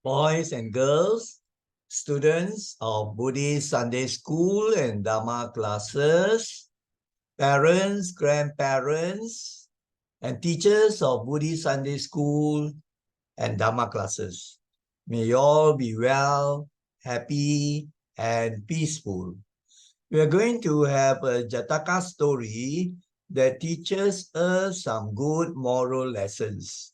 boys and girls, students of Buddhist Sunday School and Dharma classes, parents, grandparents, and teachers of Buddhist Sunday School and Dharma classes. May you all be well, happy, and peaceful. We are going to have a Jataka story that teaches us some good moral lessons.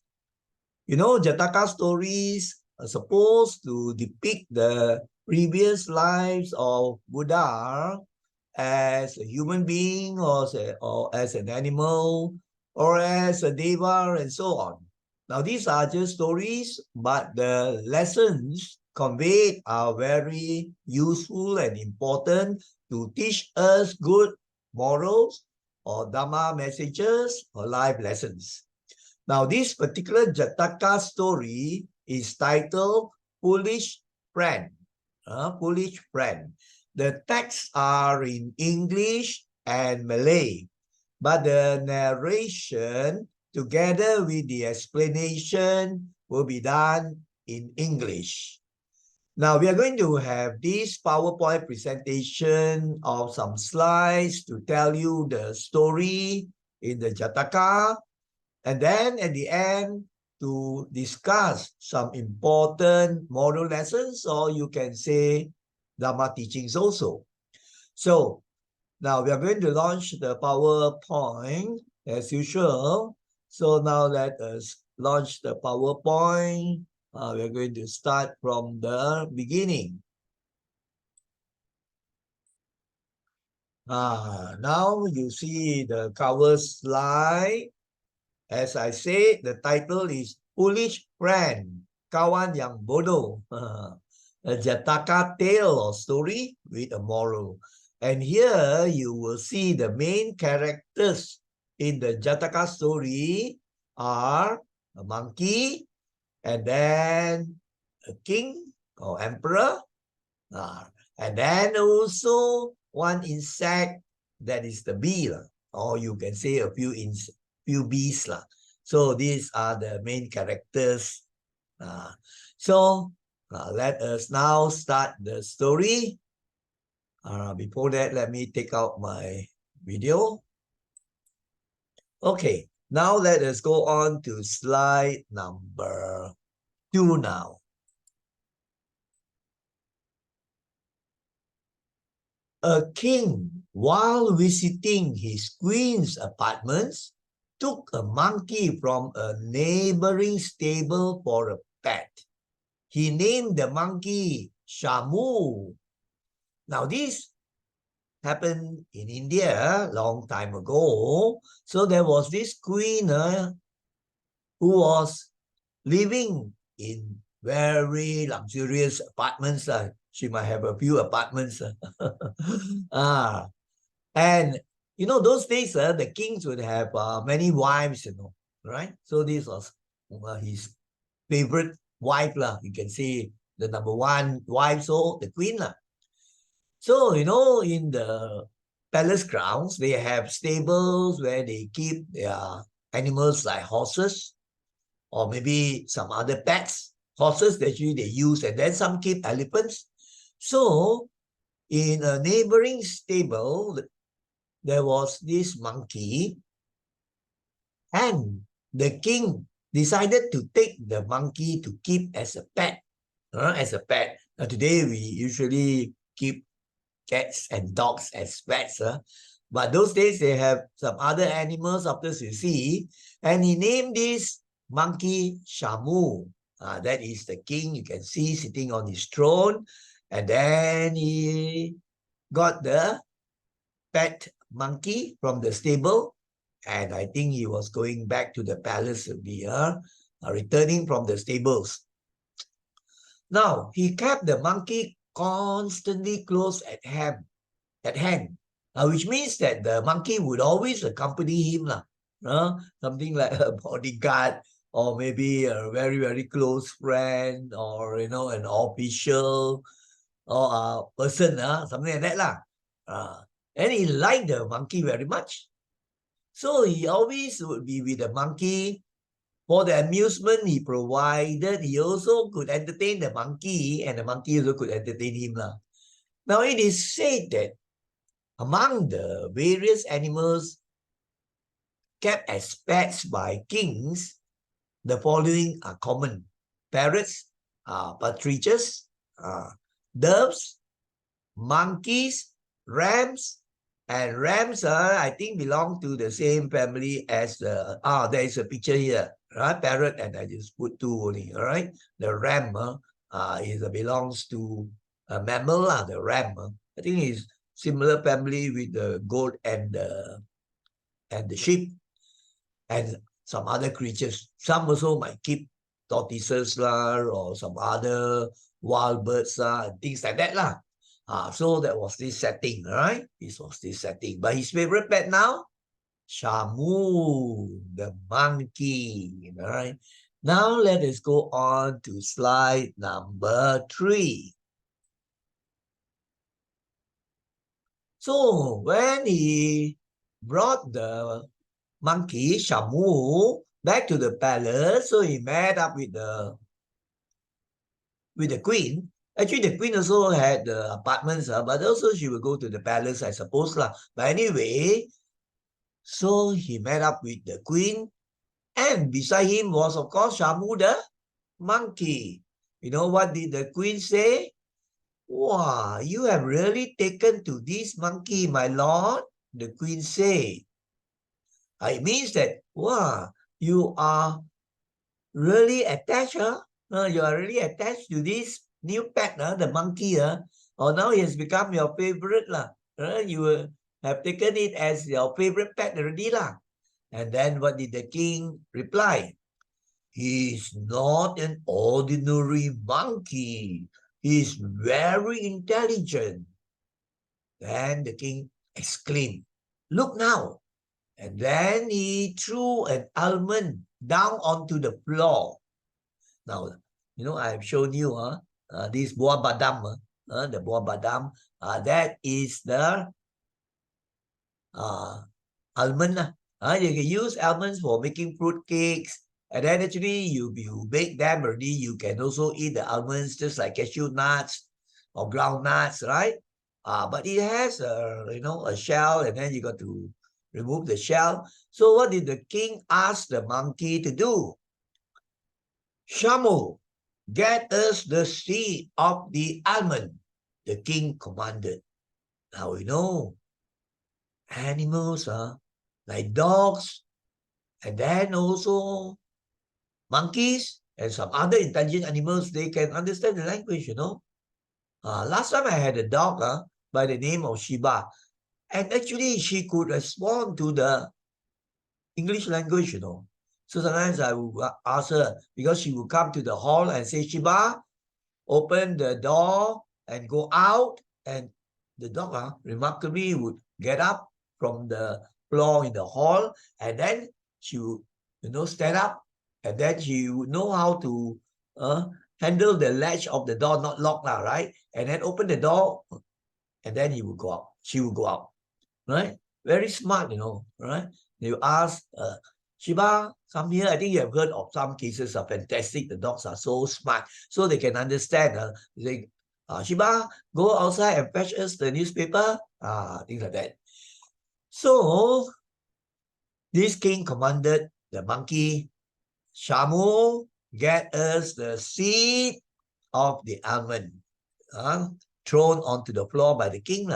You know, Jataka stories are supposed to depict the previous lives of Buddha as a human being or as an animal or as a deva and so on. Now, these are just stories, but the lessons conveyed are very useful and important to teach us good morals or Dhamma messages or life lessons. Now, this particular Jataka story is titled Foolish Friend. Foolish Friend. The texts are in English and Malay, but the narration together with the explanation will be done in English. Now, we are going to have this PowerPoint presentation of some slides to tell you the story in the Jataka. And then at the end, to discuss some important moral lessons, or you can say Dhamma teachings also. So now we are going to launch the PowerPoint as usual. So now let us launch the PowerPoint. We are going to start from the beginning. Now you see the cover slide. As I say, the title is Foolish Friend, Kawan Yang Bodoh. A Jataka tale or story with a moral. And here you will see the main characters in the Jataka story are a monkey and then a king or emperor. And then also one insect that is the bee. Or you can say a few bees. So these are the main characters. Let us now start the story. Before that, let me take out my video. Okay, now let us go on to slide number 2 now. A king, while visiting his queen's apartments, took a monkey from a neighboring stable for a pet. He named the monkey Shamu. Now, this happened in India a long time ago. So there was this queen who was living in very luxurious apartments. She might have a few apartments. And you know, those days, the kings would have many wives, right? So this was his favorite wife, you can say the number one wife, so the queen. So, you know, in the palace grounds, they have stables where they keep their animals like horses or maybe some other pets. Horses, actually, they use, and then some keep elephants. So, in a neighboring stable, there was this monkey, and the king decided to take the monkey to keep as a pet. Now, today, we usually keep cats and dogs as pets. But those days, they have some other animals after you see, and he named this monkey Shamu. That is the king, you can see, sitting on his throne. And then he got the pet monkey from the stable, and I think he was going back to the palace to be returning from the stables. Now, he kept the monkey constantly close at hand, which means that the monkey would always accompany him, something like a bodyguard or maybe a very, very close friend or, an official or a person, something like that. And he liked the monkey very much. So he always would be with the monkey For the amusement he provided, he also could entertain the monkey, and the monkey also could entertain him. Now it is said that among the various animals kept as pets by kings, the following are common: parrots, partridges, doves, monkeys, rams, and rams, I think, belong to the same family as the, there is a picture here, right? Parrot, and I just put two only, all right? The ram belongs to a mammal, the ram. I think it's similar family with the goat and the sheep, and some other creatures. Some also might keep tortoises or some other wild birds and things like that . So that was this setting, right? This was this setting. But his favorite pet now, Shamu, the monkey, right? Now let us go on to slide number 3. So when he brought the monkey, Shamu, back to the palace, so he met up with the queen. Actually, the queen also had the apartments, but also she would go to the palace, I suppose. But anyway, so he met up with the queen, and beside him was, of course, Shamu the monkey. You know what did the queen say? Wow, you have really taken to this monkey, my lord, the queen said. It means that, wow, you are really attached, you are really attached to this new pet, the monkey, or now he has become your favorite, you have taken it as your favorite pet already, . And then what did the king reply? He's not an ordinary monkey. He's very intelligent. Then the king exclaimed, look now. And then he threw an almond down onto the floor. Now, I've shown you this buah badam, the buah badam, that is the almond. You can use almonds for making fruit cakes, and then actually you bake them already. You can also eat the almonds just like cashew nuts or ground nuts, right? But it has a shell, and then you got to remove the shell. So what did the king ask the monkey to do? Shamu, get us the seed of the almond, the king commanded. Now we know animals, like dogs, and then also monkeys and some other intelligent animals, they can understand the language, Last time I had a dog by the name of Shiba, and actually she could respond to the English language, So sometimes I would ask her, because she would come to the hall and say, Shiba, open the door and go out. And the dog remarkably would get up from the floor in the hall, and then she would, stand up, and then she would know how to handle the latch of the door, not lock, right? And then open the door, and then he would go out. She would go out, right? Very smart, right? You ask, Shiba, come here. I think you have heard of some cases are fantastic. The dogs are so smart, so they can understand. They, Shiba, go outside and fetch us the newspaper. Things like that. So this king commanded the monkey, Shamu, get us the seed of the almond, thrown onto the floor by the king.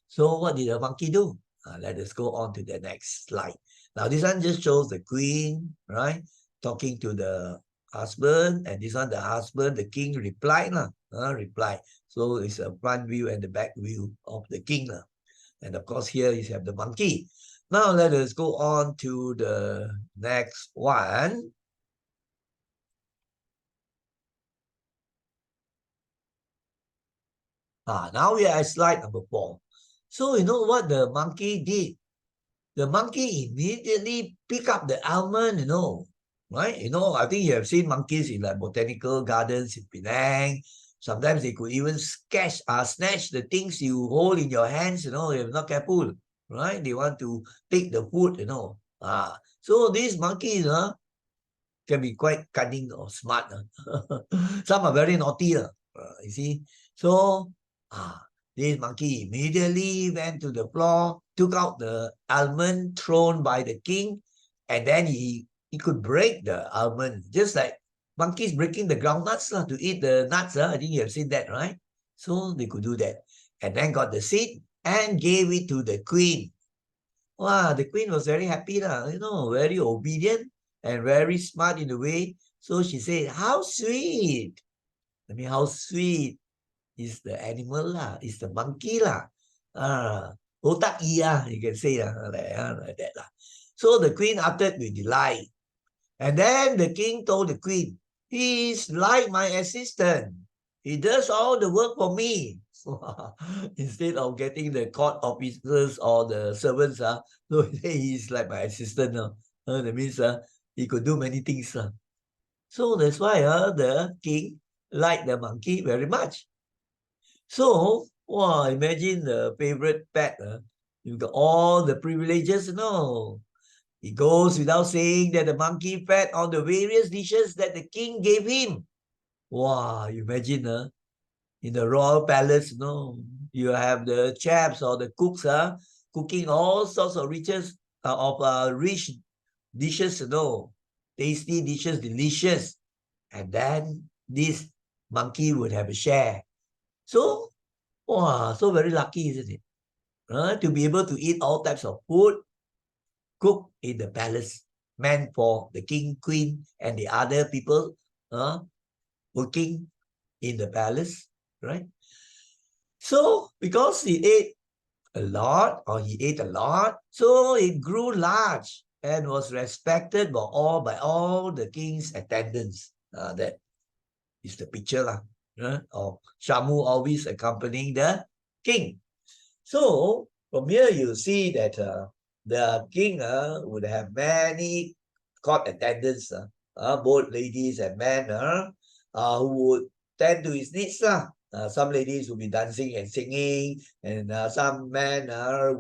So what did the monkey do? Let us go on to the next slide. Now this one just shows the queen, right, talking to the husband, and this one the husband, the king replied, reply. So it's a front view and the back view of the king, and of course here you have the monkey. Now let us go on to the next one. Now we are at slide number 4. So you know what the monkey did? The monkey immediately picked up the almond, right? I think you have seen monkeys in like botanical gardens in Penang. Sometimes they could even snatch the things you hold in your hands, if you're not careful, right? They want to take the food, So these monkeys, can be quite cunning or smart. Some are very naughty. You see. So this monkey immediately went to the floor, took out the almond thrown by the king, and then he could break the almond, just like monkeys breaking the groundnuts to eat the nuts. I think you have seen that, right? So they could do that. And then got the seed and gave it to the queen. Wow, the queen was very happy, very obedient and very smart in a way. So she said, how sweet. I mean, how sweet is the animal is the monkey otak iya, you can say like that lah. So the queen uttered with delight. And then the king told the queen, he's like my assistant. He does all the work for me. Instead of getting the court officers or the servants, so he's like my assistant. That means he could do many things. So that's why the king liked the monkey very much. So, wow, imagine the favorite pet. You've got all the privileges, It goes without saying that the monkey fed on the various dishes that the king gave him. Wow, you imagine, in the royal palace, you have the chefs or the cooks, cooking all sorts of rich dishes, tasty dishes, delicious. And then this monkey would have a share. So, wow, so very lucky, isn't it? To be able to eat all types of food cooked in the palace, meant for the king, queen, and the other people working in the palace, right? So, because he ate a lot, so it grew large and was respected by all the king's attendants. That is the picture of Shamu always accompanying the king. So from here you see that the king would have many court attendants, both ladies and men, who would tend to his needs. Some ladies would be dancing and singing, and some men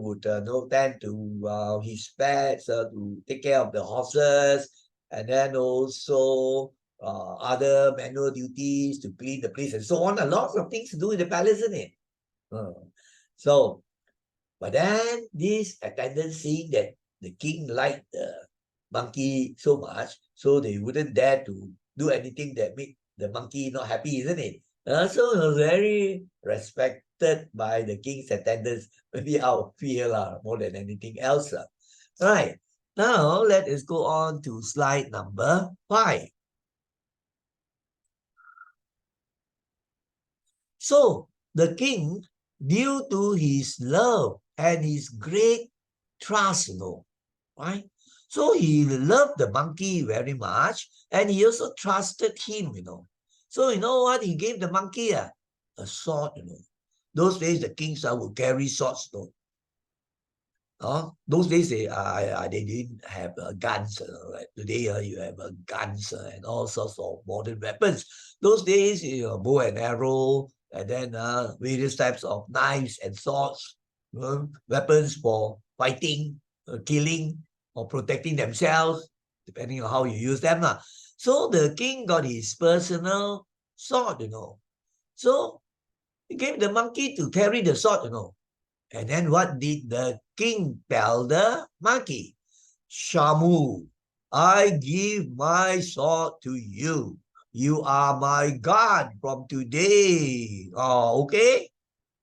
would tend to his pets, to take care of the horses, and then also other manual duties to clean the place and so on. Lots of things to do in the palace, isn't it? So, but then this attendant seeing that the king liked the monkey so much, so they wouldn't dare to do anything that made the monkey not happy, isn't it? So it was very respected by the king's attendants, maybe out of fear more than anything else. Right. Now, let us go on to slide number 5. So, the king, due to his love and his great trust, right? So he loved the monkey very much, and he also trusted him, So you know what? He gave the monkey a sword, Those days the kings would carry swords, Those days they didn't have guns. Like today you have guns and all sorts of modern weapons. Those days, bow and arrow, and then various types of knives and swords, weapons for fighting, killing, or protecting themselves, depending on how you use them. So the king got his personal sword, So he gave the monkey to carry the sword, And then what did the king tell the monkey? Shamu, I give my sword to you. You are my God from today. Oh, okay?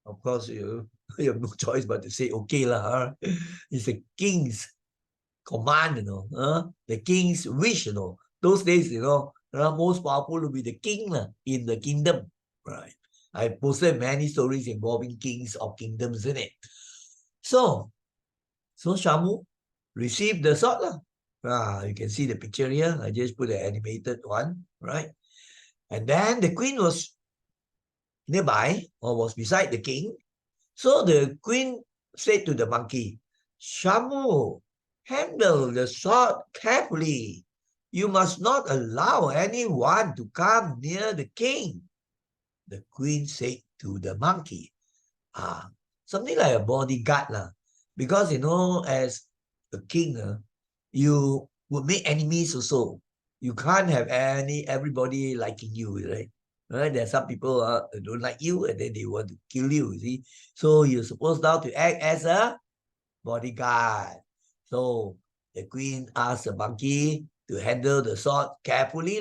Of course, you have no choice but to say okay It's the king's command, the king's wish, Those days, most powerful will be the king in the kingdom, right? I posted many stories involving kings of kingdoms in it. So Shamu received the sword. You can see the picture here. I just put an animated one, right? And then the queen was nearby or was beside the king. So the queen said to the monkey, Shamu, handle the sword carefully. You must not allow anyone to come near the king. The queen said to the monkey, something like a bodyguard. Because, as a king, you would make enemies also. You can't have everybody liking you, right? Right? There are some people don't like you and then they want to kill you, you see. So you're supposed now to act as a bodyguard. So the queen asked the monkey to handle the sword carefully,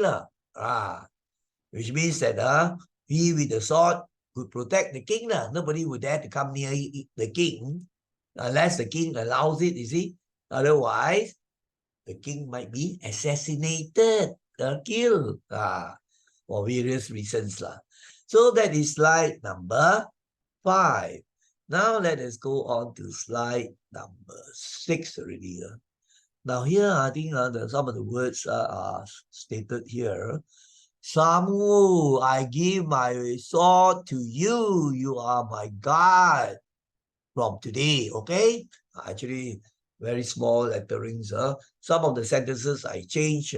which means that he with the sword could protect the king. Nobody would dare to come near the king unless the king allows it, you see. Otherwise, the king might be assassinated, killed, for various reasons. So that is slide number 5. Now let us go on to slide number 6 already. Now here, I think some of the words are stated here. Samu, I give my sword to you. You are my God from today, okay? Actually, very small letterings. Some of the sentences I change,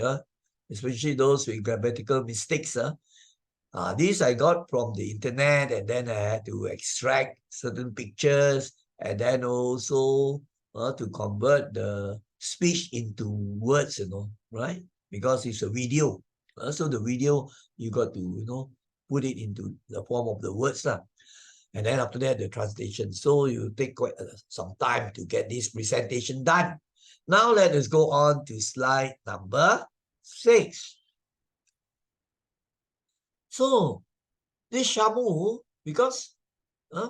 especially those with grammatical mistakes. These I got from the internet, and then I had to extract certain pictures, and then also to convert the speech into words, right? Because it's a video. So the video, you got to, put it into the form of the words. And then after that, the translation. So you take quite some time to get this presentation done. Now let us go on to slide number 6. So this Shamu, because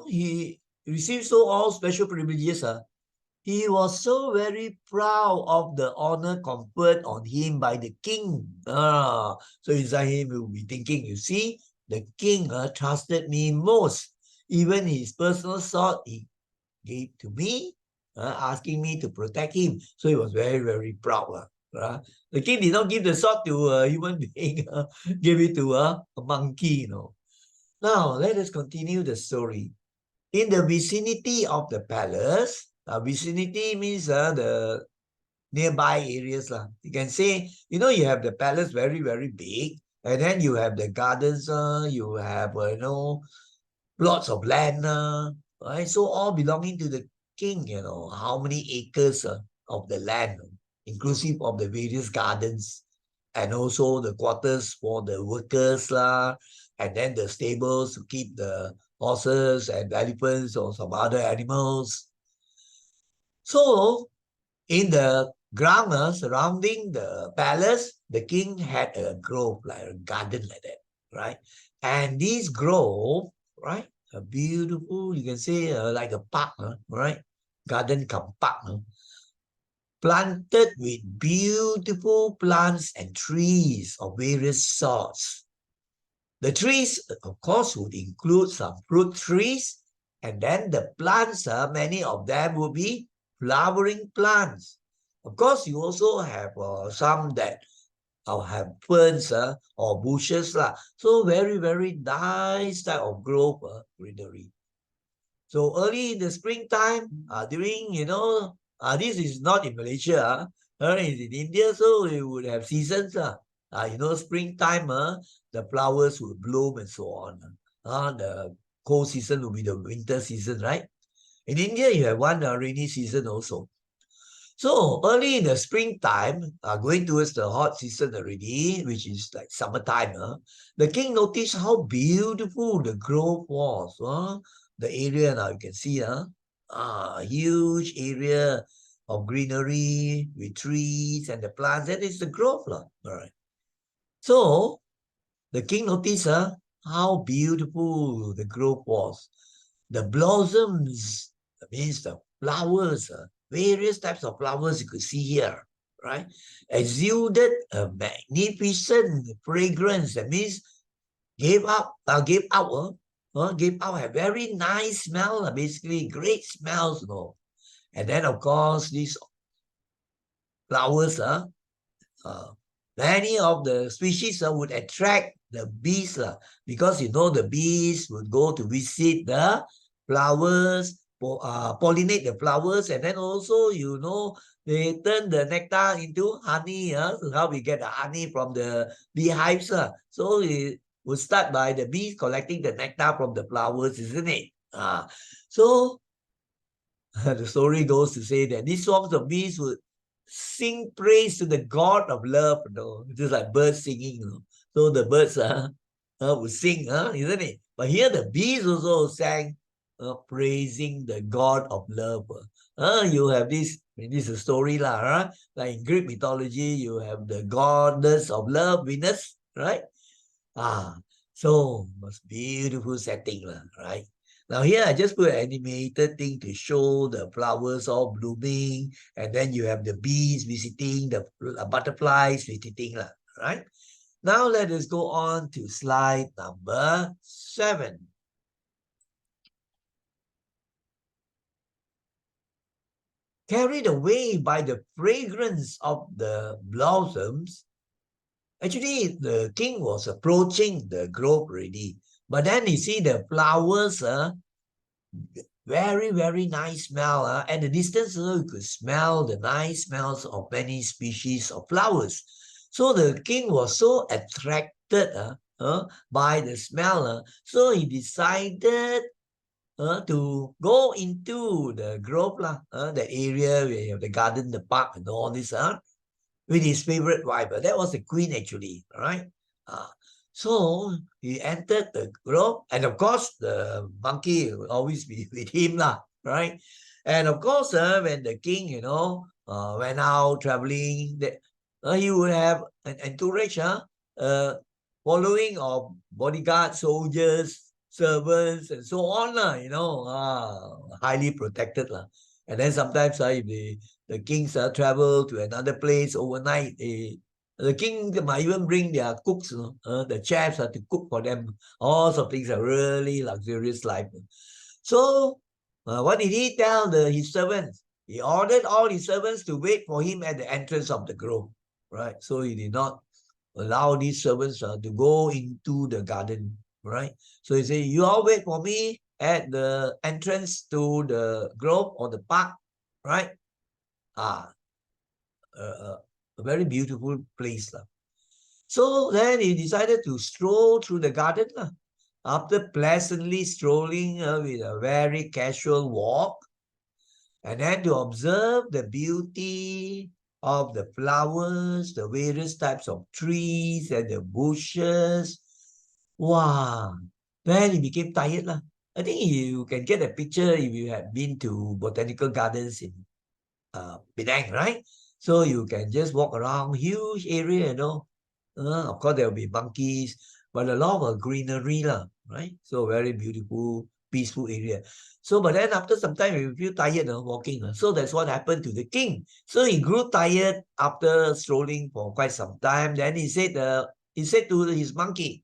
he received so all special privileges, he was so very proud of the honor conferred on him by the king. So inside him will be thinking, you see, the king trusted me most. Even his personal sword he gave to me, asking me to protect him. So he was very, very proud. The king did not give the sword to a human being, gave it to a monkey. Now, let us continue the story. In the vicinity of the palace, vicinity means the nearby areas. You can say, you have the palace very, very big, and then you have the gardens, you have, plots of land, right? So all belonging to the king, how many acres of the land, inclusive of the various gardens, and also the quarters for the workers, and then the stables to keep the horses and elephants or some other animals. So in the ground surrounding the palace, the king had a grove, like a garden like that, right? And this grove, right, a beautiful, you can say like a park, right? Garden come park, planted with beautiful plants and trees of various sorts. The trees, of course, would include some fruit trees, and then the plants, many of them will be flowering plants. Of course, you also have some that have ferns or bushes. So very, very nice type of grove greenery. So early in the springtime, during, this is not in Malaysia, it's in India, so we would have seasons. Springtime, the flowers will bloom and so on. The cold season will be the winter season, right? In India, you have one rainy season also. So early in the springtime, going towards the hot season already, which is like summertime, the king noticed how beautiful the grove was. The area now you can see, huge area of greenery with trees and the plants. That is the grove, All right. So the king noticed how beautiful the grove was. The blossoms, that means the flowers, various types of flowers you could see here, right? Exuded a magnificent fragrance. That means gave out a very nice smell, basically great smells, And then of course these flowers, many of the species would attract the bees, because the bees would go to visit the flowers, pollinate the flowers, and then also they turn the nectar into honey. So how we get the honey from the beehives. So it would start by the bees collecting the nectar from the flowers, isn't it? So the story goes to say that these swarms of bees would sing praise to the God of love, just like birds singing, So the birds would sing, isn't it? But here the bees also sang, praising the God of love. You have this is a story lah, right? Like in Greek mythology, you have the goddess of love, Venus, right? So was beautiful setting lah, right? Now here I just put an animated thing to show the flowers all blooming, and then you have the bees visiting, the butterflies visiting, right? Now let us go on to slide number 7. Carried away by the fragrance of the blossoms, actually the king was approaching the grove already, but then you see the flowers, very, very nice smell. At the distance, you could smell the nice smells of many species of flowers. So the king was so attracted by the smell. So he decided to go into the grove, the area where you have the garden, the park, and all this, with his favorite wife. That was the queen, actually, right? So he entered the grove, and of course, the monkey will always be with him, right? And of course, when the king, went out traveling, he would have an entourage, following of bodyguards, soldiers, servants, and so on, highly protected. And then sometimes, if the kings travel to another place overnight, the king might even bring their cooks, the chefs to cook for them. All sorts of things, are really luxurious life. So, what did he tell his servants? He ordered all his servants to wait for him at the entrance of the grove, right? So he did not allow these servants to go into the garden, right? So he said, you all wait for me at the entrance to the grove or the park, right? A very beautiful place. So then he decided to stroll through the garden. After pleasantly strolling with a very casual walk, and then to observe the beauty of the flowers, the various types of trees and the bushes. Wow. Then he became tired. I think you can get a picture if you have been to botanical gardens in Penang, right? So you can just walk around huge area, of course, there will be monkeys, but a lot of greenery, right? So very beautiful, peaceful area. So, but then after some time, you feel tired walking. So that's what happened to the king. So he grew tired after strolling for quite some time. Then he said to his monkey,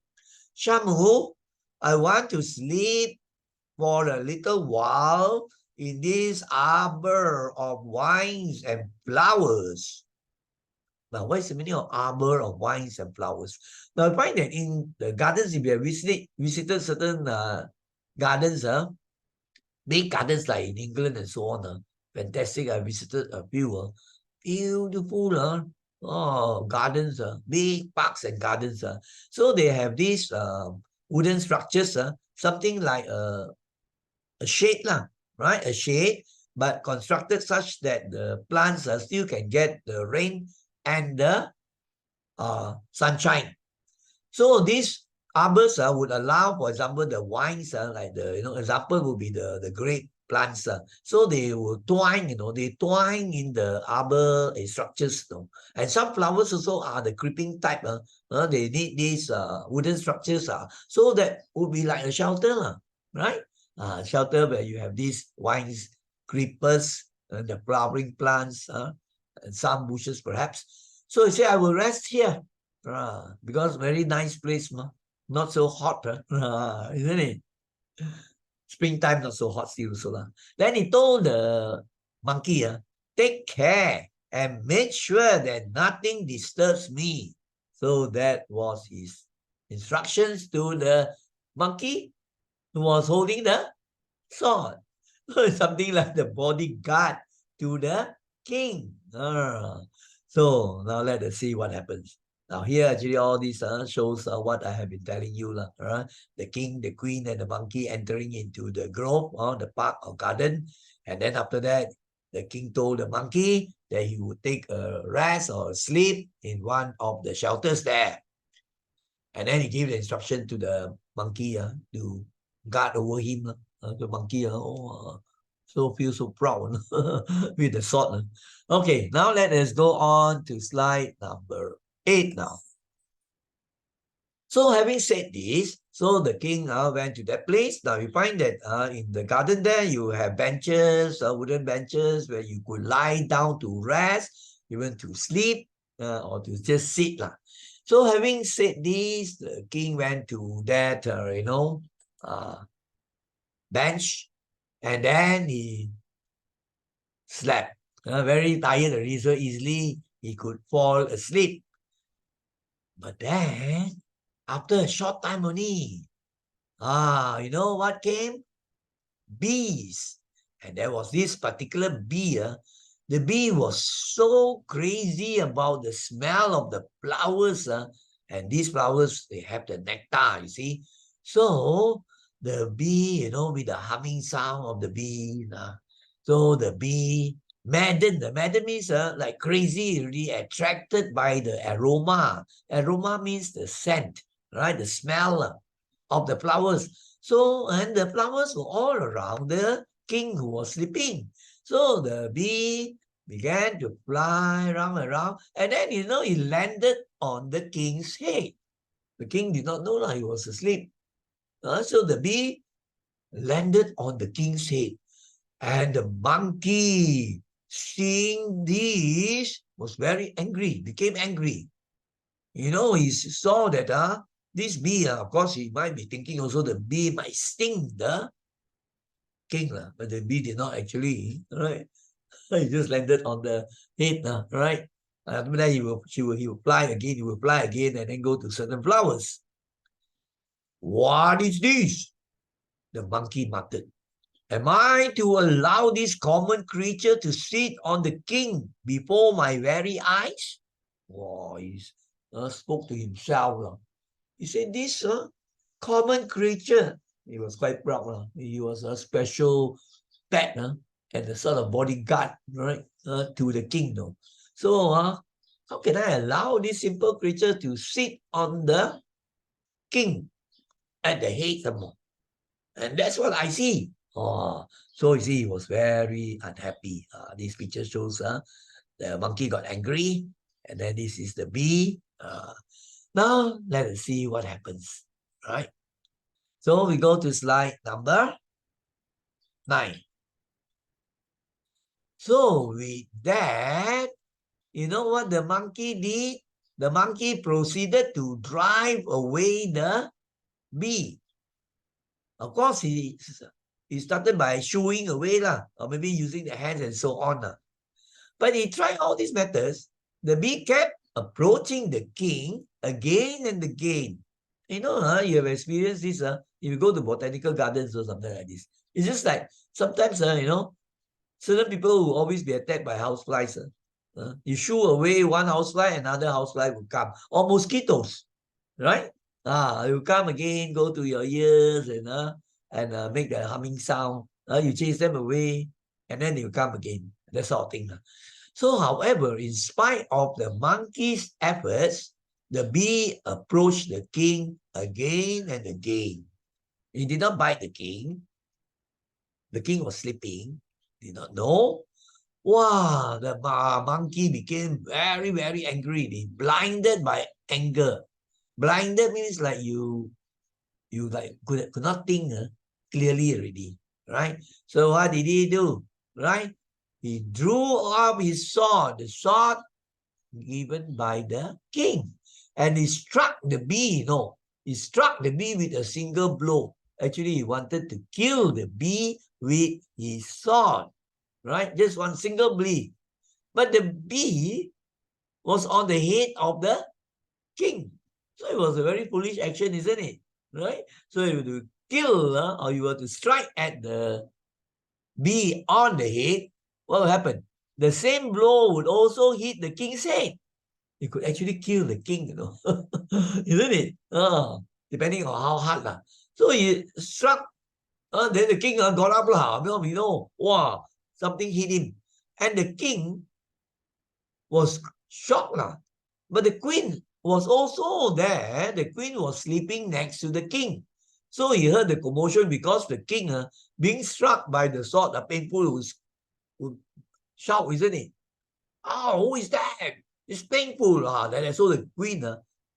Shamu, I want to sleep for a little while in this arbor of vines and flowers. Now, what is the meaning of arbor of vines and flowers? Now, I find that in the gardens, if you have visited certain gardens, big gardens like in England and so on, fantastic. I visited a few, beautiful gardens, big parks and gardens. So they have these wooden structures, something like a shade, right? A shade, but constructed such that the plants still can get the rain and the sunshine. So these arbors would allow, for example, the vines, like example would be the grape plants. So they will twine, they twine in the arbor structures. And some flowers also are the creeping type. They need these wooden structures. So that would be like a shelter, right? Shelter where you have these vines, creepers, the flowering plants, and some bushes perhaps. So he said, I will rest here. Because very nice place, not so hot, isn't it? Springtime not so hot still, Then he told the monkey, take care and make sure that nothing disturbs me. So that was his instructions to the monkey who was holding the sword. Something like the bodyguard to the king. So now let us see what happens. Now here actually all this shows what I have been telling you. The king, the queen, and the monkey entering into the grove or the park or garden. And then after that, the king told the monkey that he would take a rest or a sleep in one of the shelters there. And then he gave the instruction to the monkey to guard over him. The monkey so feel so proud with the sword. Okay, now let us go on to slide number 8 now. So having said this, so the king went to that place. Now you find that in the garden there, you have benches, wooden benches where you could lie down to rest, even to sleep, or to just sit. So having said this, the king went to that, bench, and then he slept. Very tired already, so easily he could fall asleep. But then, after a short time only, you know what came? Bees. And there was this particular bee. The bee was so crazy about the smell of the flowers. And these flowers, they have the nectar, you see. So the bee, with the humming sound of the bee. So the bee maddened. The madden means like crazy, really attracted by the aroma. Aroma means the scent, right? The smell of the flowers. So, and the flowers were all around the king who was sleeping. So the bee began to fly around, and then, it landed on the king's head. The king did not know he was asleep. So the bee landed on the king's head. And the monkey, seeing this, was very angry, became angry. He saw that this bee, of course, he might be thinking also the bee might sting the king, but the bee did not actually, right? He just landed on the head, right? After that, he will fly again, and then go to certain flowers. What is this? The monkey muttered. Am I to allow this common creature to sit on the king before my very eyes? Wow, he spoke to himself. He said, this common creature, he was quite proud. He was a special pet and a sort of bodyguard, right, to the kingdom. So how can I allow this simple creature to sit on the king at the head some more? And that's what I see. So you see, he was very unhappy. This picture shows the monkey got angry, and then this is the bee. Now let us see what happens, right? So we go to slide number 9. So with that, you know what the monkey did? The monkey proceeded to drive away the bee. Of course, he started by shooing away, or maybe using the hands and so on. But he tried all these methods. The bee kept approaching the king again and again. You have experienced this. If you go to botanical gardens or something like this, it's just like sometimes, certain people will always be attacked by houseflies. You shoo away one housefly, another housefly will come. Or mosquitoes, right? It will come again, go to your ears and make the humming sound. You chase them away, and then they will come again. That sort of thing. So, however, in spite of the monkey's efforts, the bee approached the king again and again. He did not bite the king. The king was sleeping, did not know. Wow, the monkey became very, very angry. He blinded by anger. Blinded means like you like could not think clearly already, right? So what did he do, right? He drew up his sword, the sword given by the king. And he struck the bee, he struck the bee with a single blow. Actually, he wanted to kill the bee with his sword, right? Just one single blow. But the bee was on the head of the king. So it was a very foolish action, isn't it? Right? So you were to kill or you were to strike at the bee on the head, what will happen? The same blow would also hit the king's head. It could actually kill the king, isn't it? Depending on how hard. So he struck, then the king got up, wow, something hit him. And the king was shocked. But the queen was also there. The queen was sleeping next to the king. So he heard the commotion because the king, being struck by the sword, painful would shout, isn't it? Oh, who is that? It's painful. Then so the queen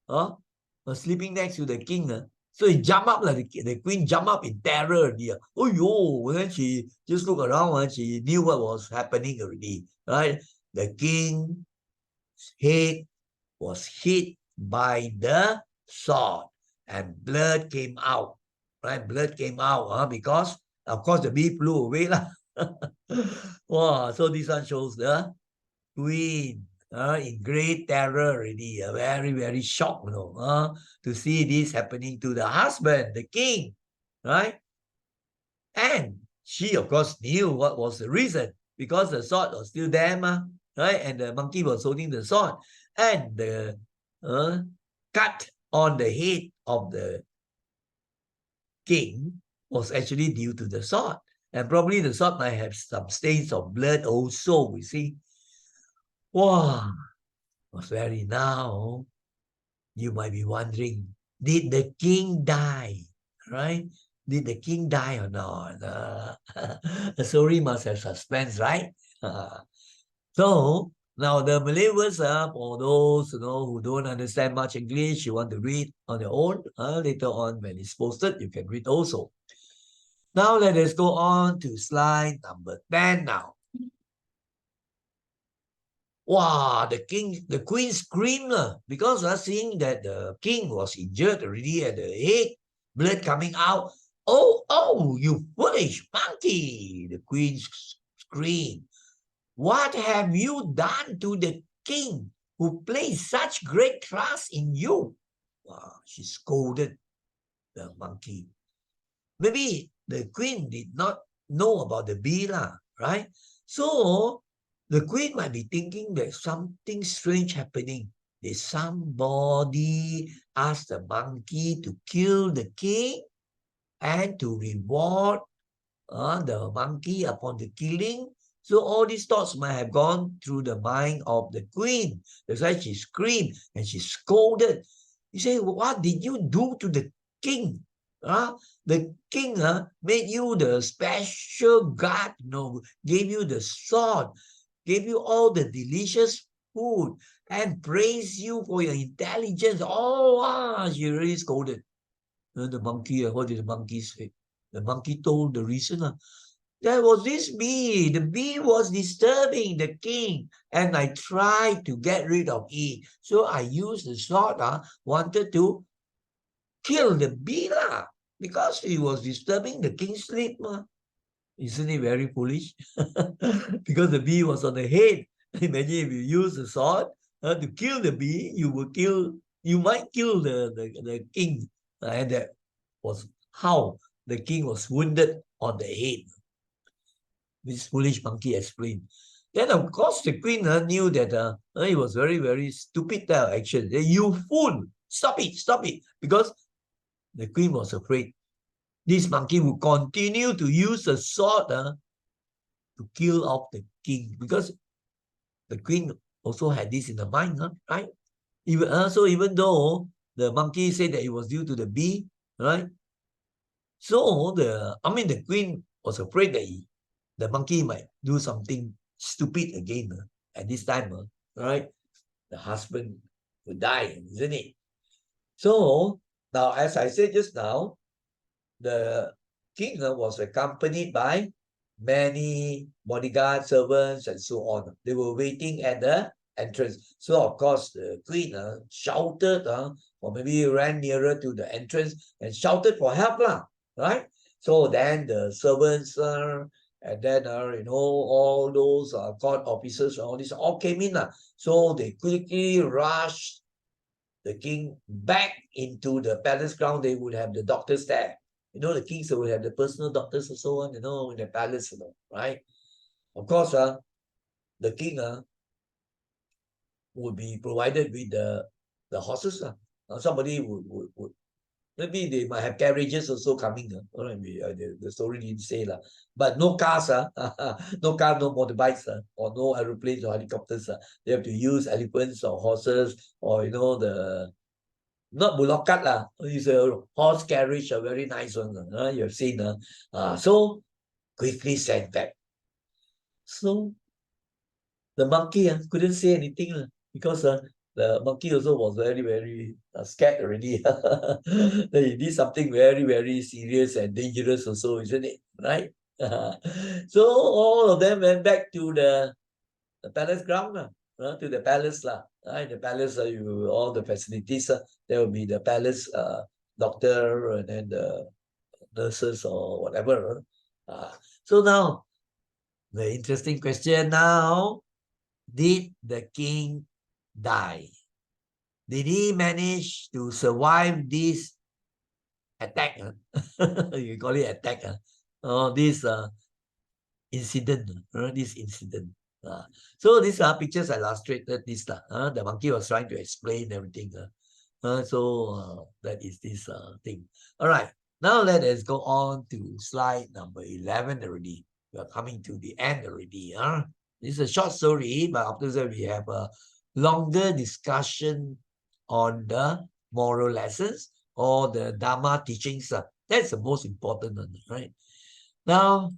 was sleeping next to the king. So he jumped up, the queen jumped up in terror. Oh, yo. Then she just looked around and she knew what was happening already. Right? The king's head was hit by the sword and blood came out. Right? Blood came out because, of course, the bee flew away. Wow, so this one shows the queen in great terror already, very, very shocked, to see this happening to the husband, the king, right? And she, of course, knew what was the reason, because the sword was still there, right? And the monkey was holding the sword, and the cut on the head of the king was actually due to the sword. And probably the sword might have some stains of blood also, you see. Wow, was very now. You might be wondering, did the king die? Right? Did the king die or not? The story must have suspense, right? So now the Malay words for those who don't understand much English, you want to read on your own. Later on, when it's posted, you can read also. Now let us go on to slide number 10 now. Wow, the queen screamed because seeing that the king was injured already at the head, blood coming out. Oh, you foolish monkey, the queen screamed. What have you done to the king who placed such great trust in you? Wow, she scolded the monkey. Maybe the queen did not know about the bee, right? So the queen might be thinking that something strange happening. Did somebody ask the monkey to kill the king and to reward the monkey upon the killing? So all these thoughts might have gone through the mind of the queen. That's why she screamed and she scolded. You say, what did you do to the king? The king made you the special guard, gave you the sword, gave you all the delicious food, and praised you for your intelligence. Oh, she really scolded. The monkey, what did the monkey say? The monkey told the reason. There was this bee. The bee was disturbing the king, and I tried to get rid of it. So I used the sword, wanted to kill the bee, because he was disturbing the king's sleep. Isn't it very foolish? Because the bee was on the head. Imagine if you use the sword to kill the bee, you might kill the king. And that was how the king was wounded on the head. This foolish monkey explained. Then, of course, the queen knew that it was very, very stupid action. You fool! Stop it! Because the queen was afraid this monkey would continue to use the sword to kill off the king, because the queen also had this in the mind, right? Even though the monkey said that it was due to the bee, right? So the queen was afraid that the monkey might do something stupid again. At this time, right? The husband would die, isn't it? So now, as I said just now, the king was accompanied by many bodyguards, servants, and so on. They were waiting at the entrance. So, of course, the queen shouted, or maybe ran nearer to the entrance and shouted for help, right? So then the servants, and then, all those court officers, all this all came in. So they quickly rushed the king back into the palace ground. They would have the doctors there. The kings will have the personal doctors and so on, in the palace, right? Of course, the king would be provided with the horses. Somebody would Maybe they might have carriages also coming. All right, the story didn't say lah. But no cars, no car, no motorbikes, or no aeroplanes or helicopters. They have to use elephants or horses, or the not bullock cart lah. It's a horse carriage, a very nice one. You have seen. So quickly sent back. So the monkey couldn't say anything because the monkey also was very, very scared already. He did something very, very serious and dangerous also, isn't it? Right? So all of them went back to the palace ground, to the palace. Right? The palace, all the facilities, there will be the palace doctor and then the nurses or whatever. So now, the interesting question now, did the king die? Did he manage to survive this attack? You call it attack. This incident. This incident. So these pictures illustrated this. The monkey was trying to explain everything. So that is this thing. All right. Now let us go on to slide number 11 already. We are coming to the end already. This is a short story, but after that we have a longer discussion on the moral lessons or the Dharma teachings. That's the most important one, right? Now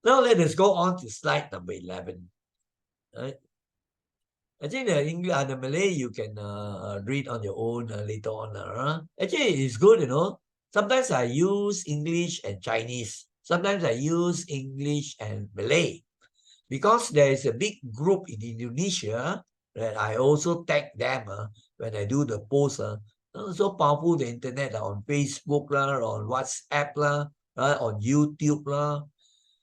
let us go on to slide number 11. Right? I think the Malay you can read on your own later on. Actually, it's good, Sometimes I use English and Chinese. Sometimes I use English and Malay. Because there is a big group in Indonesia that I also tag them when I do the post. So powerful, the internet on Facebook, on WhatsApp, on YouTube.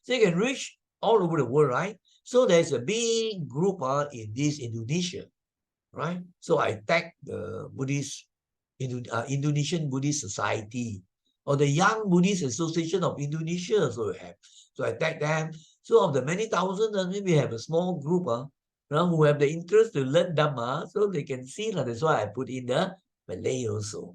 So you can reach all over the world, right? So there's a big group in this Indonesia, right? So I tag the Indonesian Buddhist Society or the Young Buddhist Association of Indonesia. So I tag them. So of the many thousands, maybe have a small group who have the interest to learn Dhamma, so they can see. That's why I put in the Malay also.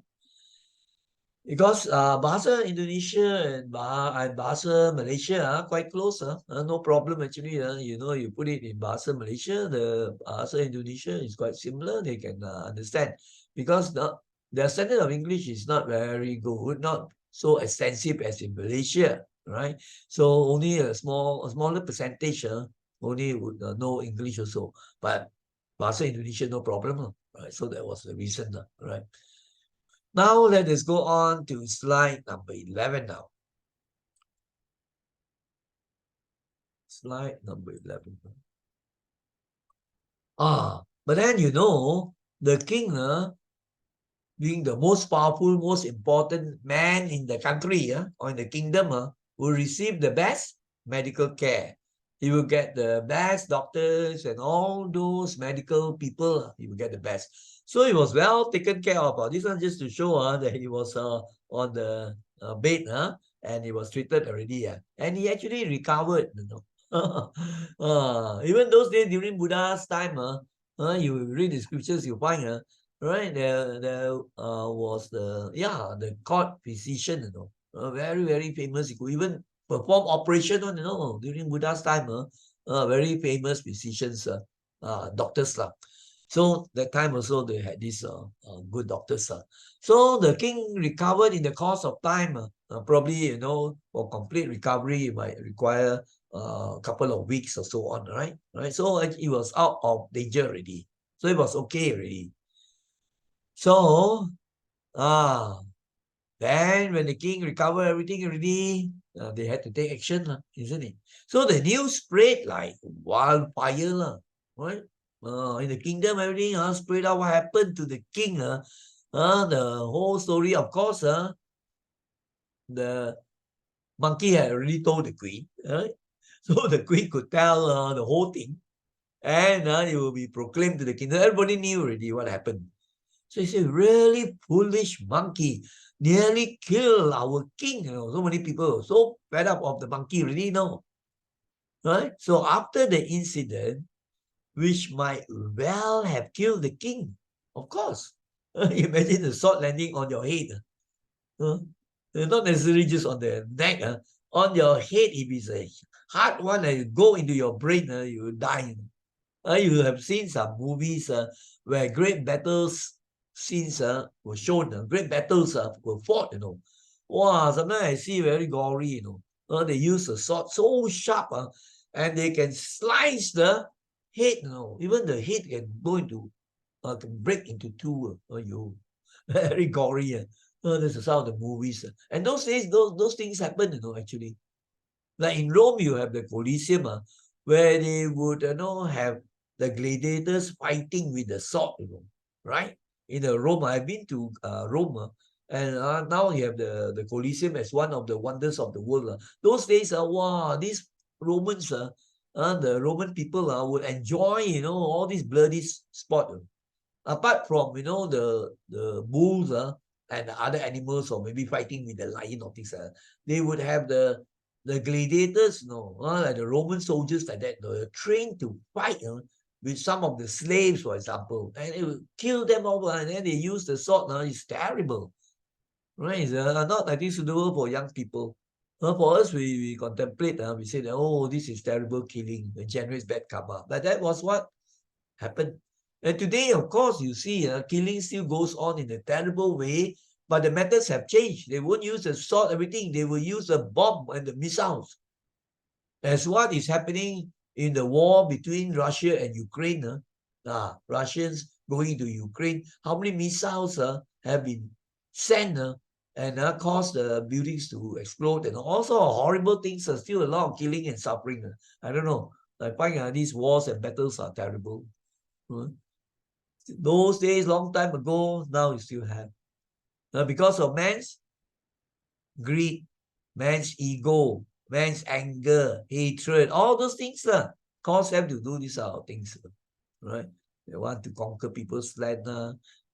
Because Bahasa Indonesia and Bahasa Malaysia are quite close. No problem actually. You put it in Bahasa Malaysia, the Bahasa Indonesia is quite similar. They can understand. Because the standard of English is not very good, not so extensive as in Malaysia, right? So only a smaller percentage only would know English also. But Bahasa Indonesia, no problem, right? So that was the reason, right? Now let us go on to slide number 11 now. Slide number 11. But then the king, being the most powerful, most important man in the country or in the kingdom, will receive the best medical care. He will get the best doctors and all those medical people. He will get the best. So he was well taken care of. This one just to show that he was on the bed and he was treated already. And he actually recovered. Even those days during Buddha's time, you read the scriptures, you find right, there was the court physician, very, very famous. He could even perform operation during Buddha's time. Very famous physicians, doctors. So that time also they had these good doctors. So the king recovered in the course of time. Probably, for complete recovery, it might require a couple of weeks or so on, right? So he was out of danger already. So it was okay already. So, then when the king recovered everything already, they had to take action, isn't it? So the news spread like wildfire, right? In the kingdom, everything spread out what happened to the king. The whole story, of course, the monkey had already told the queen, right? So the queen could tell the whole thing, and it will be proclaimed to the kingdom. Everybody knew already what happened. So he said, really foolish monkey, nearly killed our king. So many people so fed up of the monkey already, right? So after the incident, which might well have killed the king, of course, Imagine the sword landing on your head. Not necessarily just on the neck. On your head, if it's a hard one and go into your brain, you die. You have seen some movies where great battles scenes were shown. Great battles were fought, Wow, sometimes I see very gory, they use a sword so sharp, and they can slice the head, Even the head can go into, can break into two. Very gory. This is some of the movies. And those days, those things happen, actually. Like in Rome, you have the Colosseum, where they would, have the gladiators fighting with the sword, right? In Rome, I've been to Rome, and now you have the Colosseum as one of the wonders of the world. Those days, wow, these Romans, the Roman people would enjoy, all these bloody sport. Apart from, the bulls and the other animals, or maybe fighting with the lion or things, they would have the gladiators, like the Roman soldiers like that, trained to fight with some of the slaves, for example, and it would kill them all, and then they use the sword. It's terrible, right? It's not, I think, suitable for young people. For us, we contemplate, we say that, oh, this is terrible killing, it generates bad karma. But that was what happened. And today, of course, you see, killing still goes on in a terrible way, but the methods have changed. They won't use the sword, everything. They will use the bomb and the missiles. As what is happening in the war between Russia and Ukraine. Russians going into Ukraine, how many missiles have been sent and caused the buildings to explode, and also horrible things. Still a lot of killing and suffering. I don't know. I find these wars and battles are terrible. Those days, long time ago, now you still have. Because of man's greed, man's ego, man's anger, hatred, all those things cause them to do these things, right? They want to conquer people's land,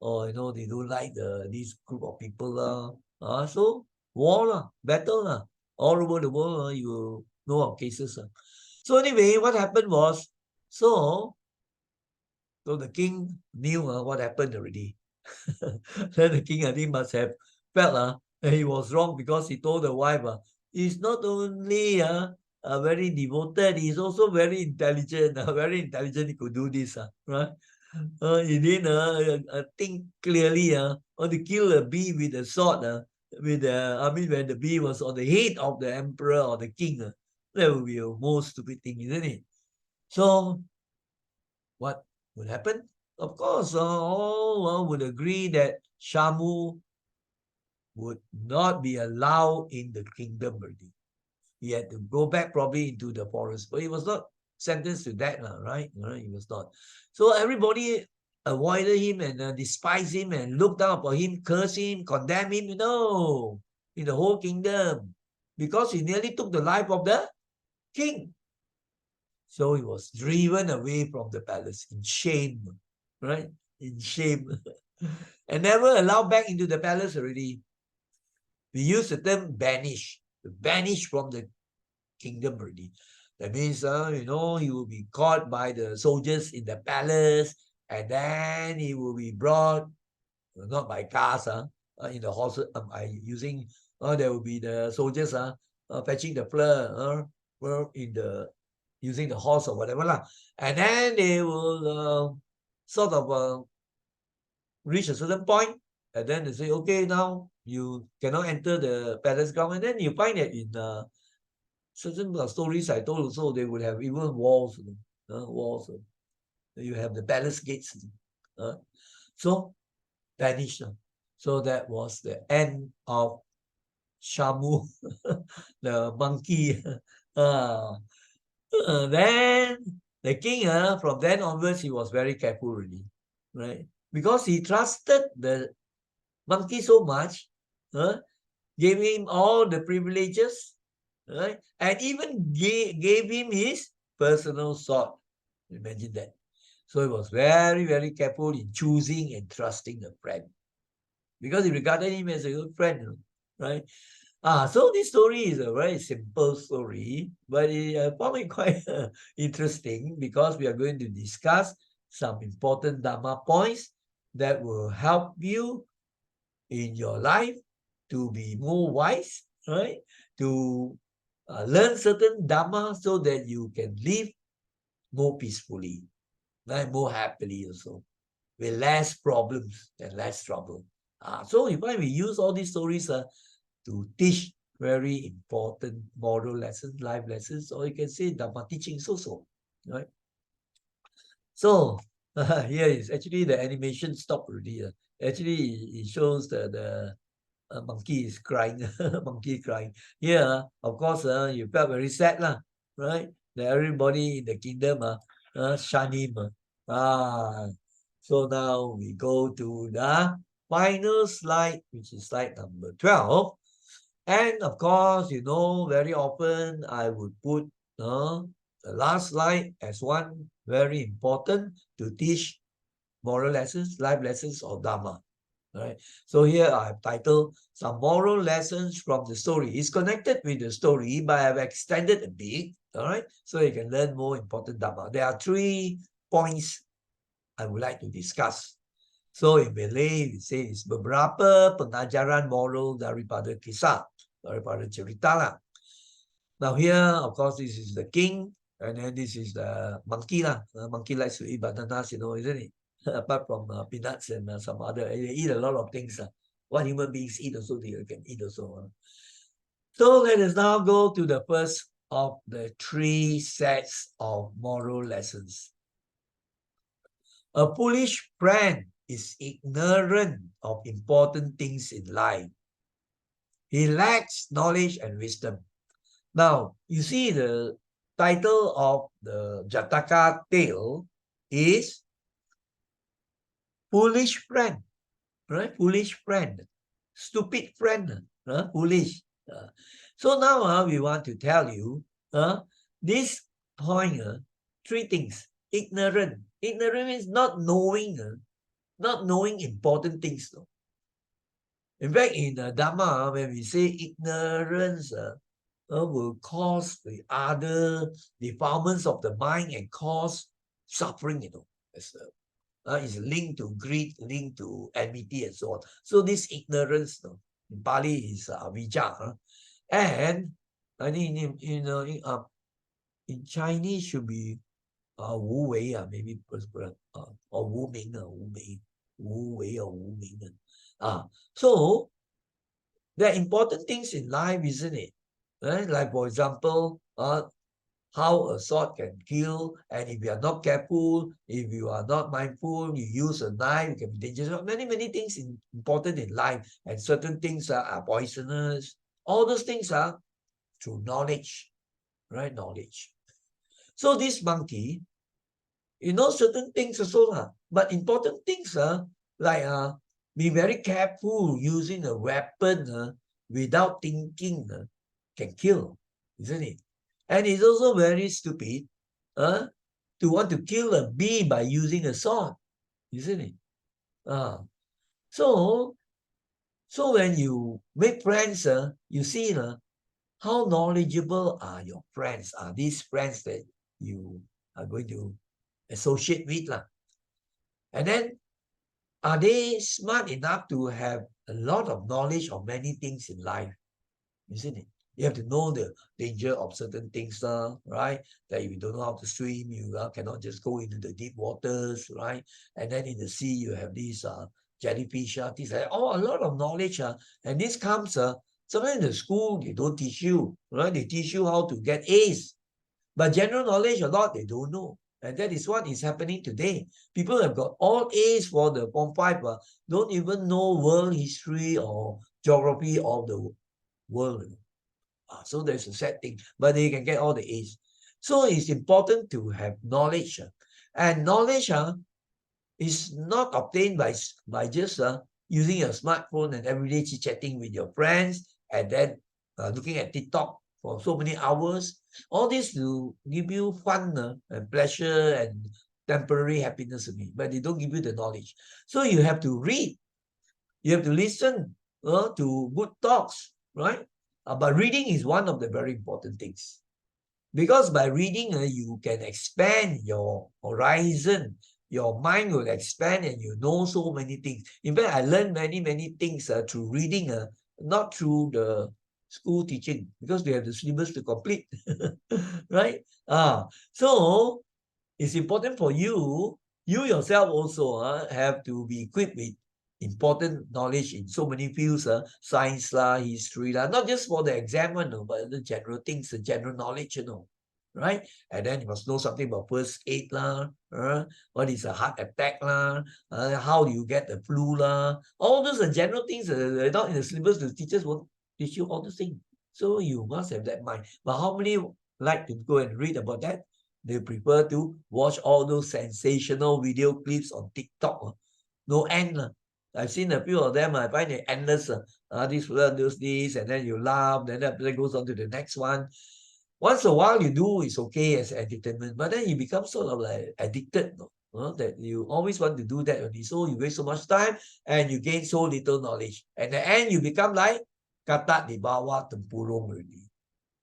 or they don't like this group of people. So war, battle, all over the world. You know of cases. So anyway, what happened was, so the king knew what happened already. Then the king, I think, must have felt that he was wrong, because he told the wife, he's not only very devoted, he's also very intelligent. Very intelligent, he could do this, right? He didn't think clearly to kill a bee with a sword. When the bee was on the head of the emperor or the king, that would be a most stupid thing, isn't it? So what would happen? Of course, all would agree that Shamu would not be allowed in the kingdom already. He had to go back probably into the forest, but he was not sentenced to that, right? He was not. So everybody avoided him and despised him and looked down upon him, cursed him, condemned him, in the whole kingdom, because he nearly took the life of the king. So he was driven away from the palace in shame, right? In shame. And never allowed back into the palace already. We use the term banish. Banish from the kingdom already. That means, he will be caught by the soldiers in the palace, and then he will be brought, not by cars, in the horses, using, there will be the soldiers fetching the flour using the horse or whatever. And then they will sort of reach a certain point, and then they say, okay, now you cannot enter the palace ground. And then you find that in certain stories I told also, they would have even walls. Walls. You have the palace gates. So vanished. So that was the end of Shamu, the monkey. Then the king, from then onwards, he was very careful really, right? Because he trusted the monkey so much, gave him all the privileges, right? And even gave him his personal sword. Imagine that. So he was very, very careful in choosing and trusting a friend, because he regarded him as a good friend, right? So this story is a very simple story, but I found it quite interesting, because we are going to discuss some important Dharma points that will help you in your life to be more wise, right? To learn certain Dhamma so that you can live more peacefully, right? More happily also, with less problems and less trouble. So you find we use all these stories to teach very important moral lessons, life lessons, or you can say Dhamma teachings also, right? So here is actually the animation stopped already. Actually, it shows the monkey is crying, monkey crying. Here, of course, you felt very sad lah, right? That everybody in the kingdom shun him. So now we go to the final slide, which is slide number 12. And of course, you know, very often I would put the last slide as one very important to teach moral lessons, life lessons, or Dharma. Right. So here I have titled some moral lessons from the story. It's connected with the story, but I have extended a bit. All right. So you can learn more important Dharma. There are 3 points I would like to discuss. So in Malay, it says beberapa pengajaran moral daripada kisah, daripada cerita lah. Now here, of course, this is the king, and then this is the monkey lah. Monkey likes to eat bananas, you know, isn't it? Apart from peanuts and some other, they eat a lot of things. What human beings eat also, they can eat also. So let us now go to the first of the 3 sets of moral lessons. A foolish friend is ignorant of important things in life. He lacks knowledge and wisdom. Now, you see the title of the Jataka tale is Foolish Friend, right? Foolish friend, stupid friend, foolish. So now we want to tell you this point, 3 things. Ignorant. Ignorant means not knowing important things. No? In fact, in the Dhamma, when we say ignorance will cause the other defilements of the mind and cause suffering, you know. It's linked to greed, linked to enmity, and so on. So this ignorance, in Pali is avijja, and I think in Chinese should be wu wei, maybe or wu ming, wu wei or wu ming. So there are important things in life, isn't it? Right? Like for example, how a sword can kill, and if you are not careful, if you are not mindful, you use a knife, it can be dangerous. Many things important in life, and certain things are poisonous. All those things are through knowledge, right? Knowledge. So this monkey, you know certain things also, but important things like be very careful using a weapon without thinking can kill, isn't it? And it's also very stupid to want to kill a bee by using a sword, isn't it? So when you make friends, you see how knowledgeable are your friends? Are these friends that you are going to associate with? And then, are they smart enough to have a lot of knowledge of many things in life? Isn't it? You have to know the danger of certain things, right? That if you don't know how to swim, you cannot just go into the deep waters, right? And then in the sea, you have these jellyfish, things like that. Oh, a lot of knowledge. And this comes, sometimes in the school, they don't teach you, right? They teach you how to get A's. But general knowledge, a lot, they don't know. And that is what is happening today. People have got all A's for the Form 5, don't even know world history or geography of the world. So there's a sad thing, but they can get all the A's. So it's important to have knowledge. And knowledge is not obtained by just using your smartphone and everyday chit-chatting with your friends and then looking at TikTok for so many hours. All this will give you fun and pleasure and temporary happiness to me, but they don't give you the knowledge. So you have to read. You have to listen to good talks, right? But reading is one of the very important things. Because by reading, you can expand your horizon. your mind will expand and you know so many things. In fact, I learned many things through reading, not through the school teaching, because they have the syllabus to complete, right? So it's important for you yourself also have to be equipped with important knowledge in so many fields, science lah, history lah, not just for the exam one, but the general things, the general knowledge, right? And then you must know something about first aid lah, what is a heart attack lah, how do you get the flu lah, all those are general things not in the syllabus. The teachers won't teach you all those things, so you must have that mind. But how many like to go and read about that? They prefer to watch all those sensational video clips on TikTok. No end. I've seen a few of them. I find it endless. This person does this, and then you laugh, then that goes on to the next one. Once a while you do, it's okay as entertainment, but then you become sort of like addicted, that you always want to do that only. So you waste so much time and you gain so little knowledge. At the end, you become like kata di bawah tempurung already.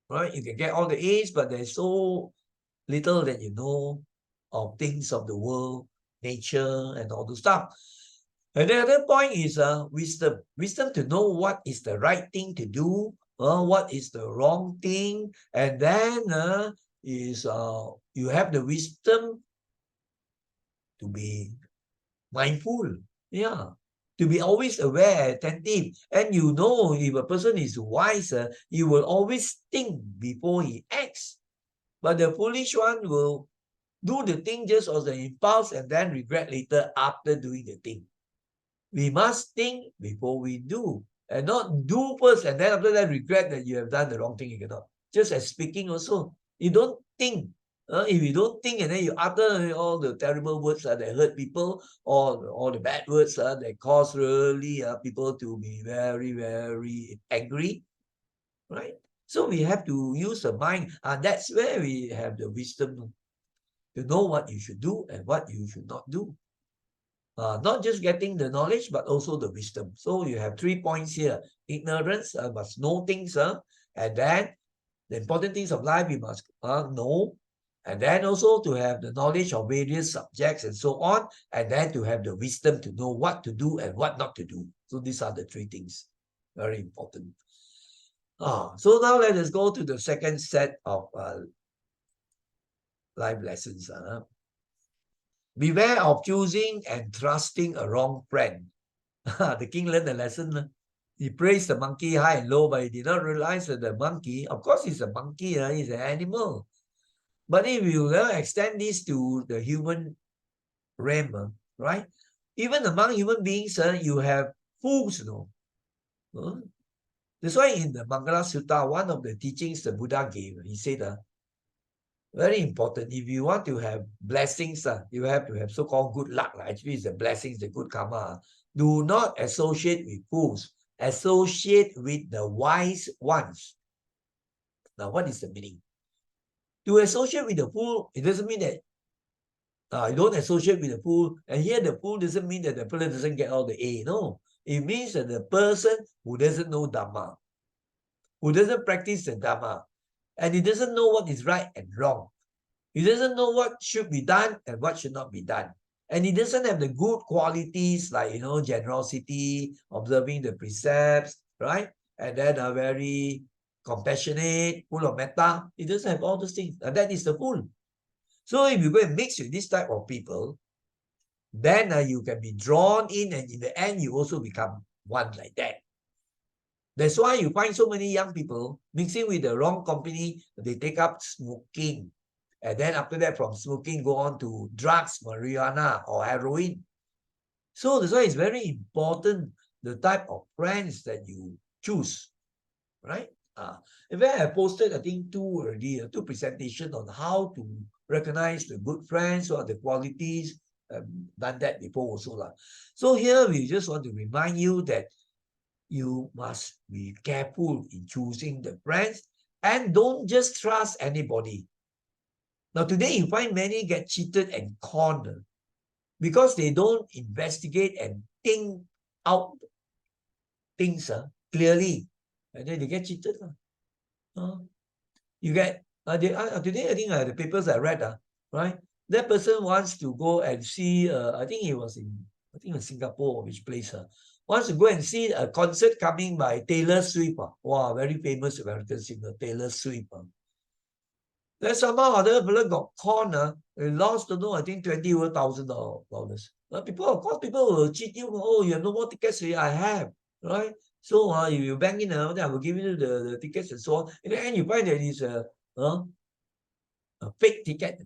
Right? You can get all the A's, but there's so little that you know of things of the world, nature, and all those stuff. And the other point is wisdom. Wisdom to know what is the right thing to do, what is the wrong thing, and then you have the wisdom to be mindful. Yeah. To be always aware, attentive. And you know, if a person is wise, he will always think before he acts. But the foolish one will do the thing just as an impulse and then regret later after doing the thing. We must think before we do, and not do first and then after that regret that you have done the wrong thing. You cannot. Just as speaking also, you don't think. If you don't think and then you utter all the terrible words that hurt people, or all the bad words that cause really people to be very, very angry, right? So we have to use the mind, and that's where we have the wisdom to know what you should do and what you should not do. Not just getting the knowledge, but also the wisdom. So you have 3 points here. Ignorance, must know things, and then the important things of life you must know, and then also to have the knowledge of various subjects and so on, and then to have the wisdom to know what to do and what not to do. So these are the 3 things. Very important. So now let us go to the second set of life lessons. Beware of choosing and trusting a wrong friend. The king learned the lesson. He praised the monkey high and low, but he did not realize that the monkey, of course he's a monkey, he's an animal. But if you extend this to the human realm, right? Even among human beings, you have fools, That's why in the Mangala Sutta, one of the teachings the Buddha gave, he said, very important, if you want to have blessings, you have to have so-called good luck. Actually, it's the blessings, the good karma. Do not associate with fools. Associate with the wise ones. Now, what is the meaning? To associate with the fool, it doesn't mean that you don't associate with the fool. And here the fool doesn't mean that the person doesn't get all the A. No. It means that the person who doesn't know Dhamma, who doesn't practice the Dhamma, and he doesn't know what is right and wrong. He doesn't know what should be done and what should not be done. And he doesn't have the good qualities like, generosity, observing the precepts, right? And then very compassionate, full of metta. He doesn't have all those things. And that is the fool. So if you go and mix with this type of people, then you can be drawn in, and in the end, you also become one like that. That's why you find so many young people mixing with the wrong company. They take up smoking. And then after that, from smoking, go on to drugs, marijuana, or heroin. So that's why it's very important, the type of friends that you choose, right? In fact, I posted, I think, 2 presentations on how to recognize the good friends, what are the qualities. Done that before also. So here we just want to remind you that you must be careful in choosing the friends, and don't just trust anybody. Now today you find many get cheated and conned because they don't investigate and think out things clearly, and then they get cheated. You get today I think the papers I read, right? that person wants to go and see, I think in Singapore or which place, wants to go and see a concert coming by Taylor Swift. Wow, very famous American singer, Taylor Swift. Then somehow other fellow got conned, they lost, I think $20,000. People, of course, people will cheat you. Oh, you have no more tickets. I have, right? So if you bank in, then I will give you the tickets and so on. In the end, you find that it's a fake ticket.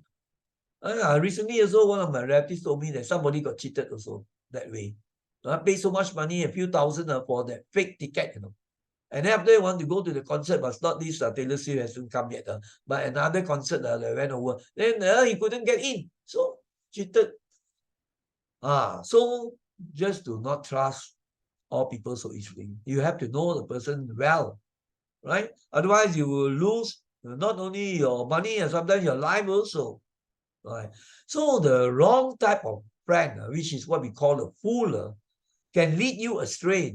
Recently also, one of my relatives told me that somebody got cheated also that way. I paid so much money, a few thousand for that fake ticket, And then after they want to go to the concert, but not this Taylor Swift hasn't come yet. But another concert that went over. Then he couldn't get in. So cheated. So just do not trust all people so easily. You have to know the person well, right? Otherwise, you will lose not only your money and sometimes your life also. Right. So the wrong type of friend, which is what we call a fool, can lead you astray.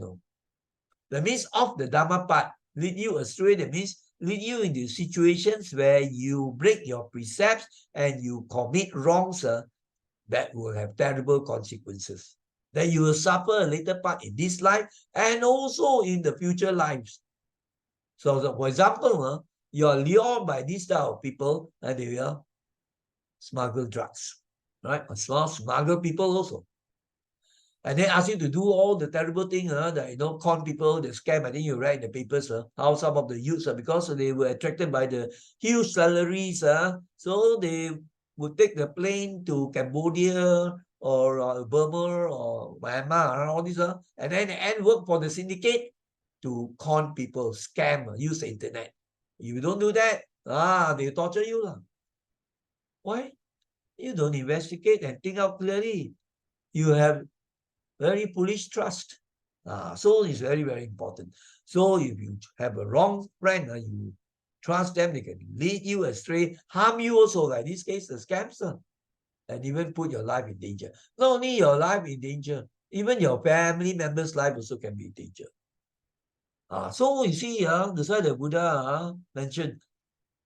That means off the Dharma path, lead you astray. That means lead you into situations where you break your precepts and you commit wrongs that will have terrible consequences. That you will suffer a later part in this life and also in the future lives. So for example, you are lured by these type of people and they will smuggle drugs, right? Or smuggle people also. And they ask you to do all the terrible thing, that, con people, the scam. I think you read in the papers, how some of the youths, because they were attracted by the huge salaries, so they would take the plane to Cambodia or Burma or Myanmar, all these, and then end work for the syndicate to con people, scam, use the internet. If you don't do that, they torture you. Why? You don't investigate and think out clearly. You have very foolish trust. So it's very, very important. So if you have a wrong friend, you trust them, they can lead you astray, harm you also, like this case, the scamster, and even put your life in danger. Not only your life in danger, even your family members' life also can be in danger. So you see, that's why the Buddha mentioned,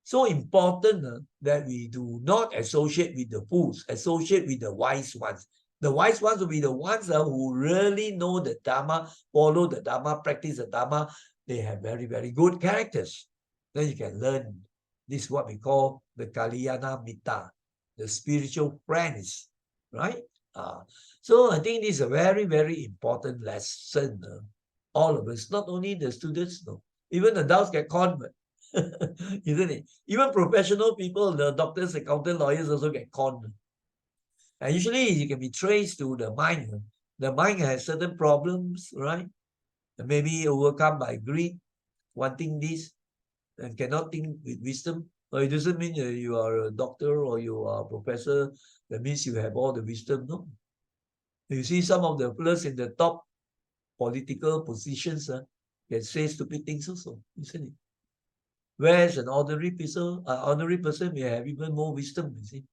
so important that we do not associate with the fools, associate with the wise ones. The wise ones will be the ones who really know the Dharma, follow the Dharma, practice the Dharma. They have very, very good characters. Then you can learn. This is what we call the Kalyana Mitta, the spiritual friends, right? So I think this is a very, very important lesson. All of us, not only the students, no. Even adults get conned, isn't it? Even professional people, the doctors, accountants, lawyers also get conned. And usually it can be traced to the mind. The mind has certain problems, right? And maybe overcome by greed, wanting this, and cannot think with wisdom. But it doesn't mean you are a doctor or you are a professor. That means you have all the wisdom, no? You see some of the fellows in the top political positions can say stupid things also, isn't it? Whereas an ordinary person may have even more wisdom, you see.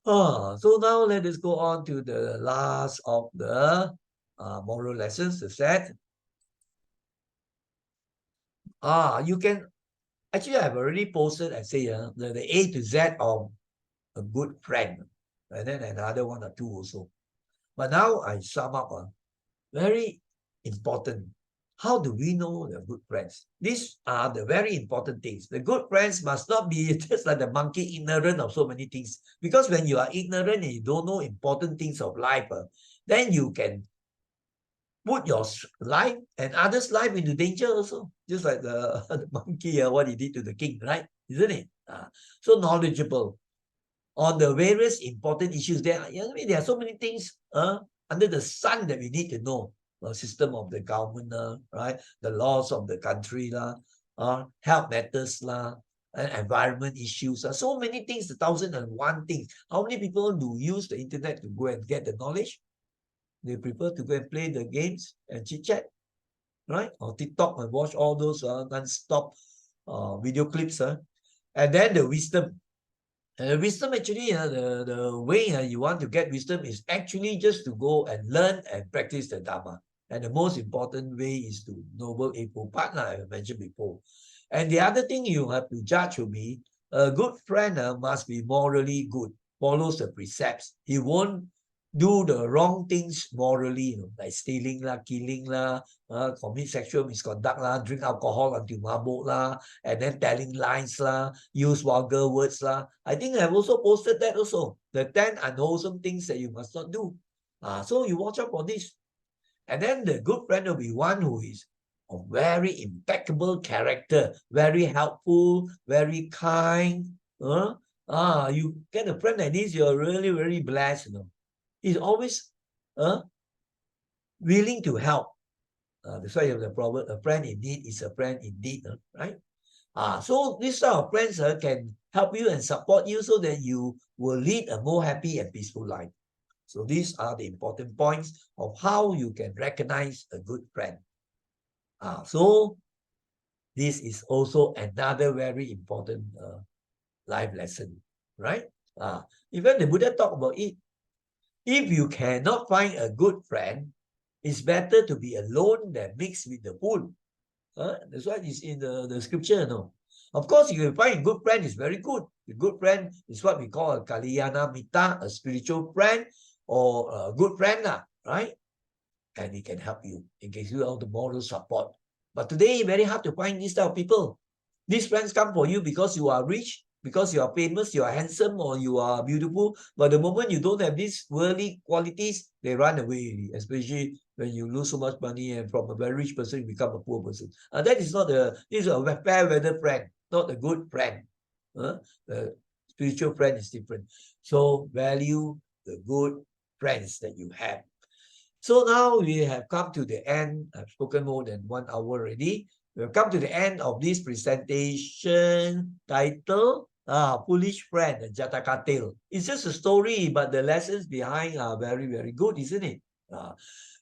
So now let us go on to the last of the moral lessons, the set. You can, actually I've already posted, I say, the A to Z of a good friend. And then another one or two also. But now I sum up, very important. How do we know they're good friends? These are the very important things. The good friends must not be just like the monkey, ignorant of so many things. Because when you are ignorant and you don't know important things of life, then you can put your life and others' life into danger also. Just like the monkey, what he did to the king, right? Isn't it? So knowledgeable on the various important issues. There are so many things under the sun that we need to know. The system of the government, right? The laws of the country, health matters, and environment issues. So many things, 1,001 things. How many people do use the internet to go and get the knowledge? They prefer to go and play the games and chit-chat, right? Or TikTok and watch all those non-stop video clips. And then the wisdom. Wisdom actually, the way you want to get wisdom is actually just to go and learn and practice the Dharma. And the most important way is to Noble Eightfold Path, I mentioned before. And the other thing you have to judge will be, a good friend must be morally good. follows the precepts. He won't do the wrong things morally, like stealing lah, killing lah, commit sexual misconduct lah, drink alcohol until mabuk lah, and then telling lies lah, use vulgar words lah. I think I've also posted that also. The 10 unwholesome things that you must not do. So you watch out for this. And then the good friend will be one who is of very impeccable character, very helpful, very kind. You get a friend like this, you're really, really blessed. He's always willing to help. That's why you have the proverb, a friend in need is a friend indeed, right? So this sort of friends can help you and support you so that you will lead a more happy and peaceful life. So these are the important points of how you can recognize a good friend. So this is also another very important life lesson, right? Even the Buddha talked about it. If you cannot find a good friend, it's better to be alone than mixed with the fool. That's why it's in the scripture, no? Of course, you can find a good friend is very good. A good friend is what we call a Kalyana Mitta, a spiritual friend or a good friend, right? And he can help you. He gives you all the moral support. But today, very hard to find these type of people. These friends come for you because you are rich, because you are famous, you are handsome, or you are beautiful. But the moment you don't have these worldly qualities, they run away, especially when you lose so much money and from a very rich person, you become a poor person. That is not this is a fair weather friend, not a good friend. The spiritual friend is different. So value the good friends that you have. So now we have come to the end. I've spoken more than 1 hour already. We've come to the end of this presentation titled Foolish Friend and Jataka. It's just a story, but the lessons behind are very, very good, isn't it?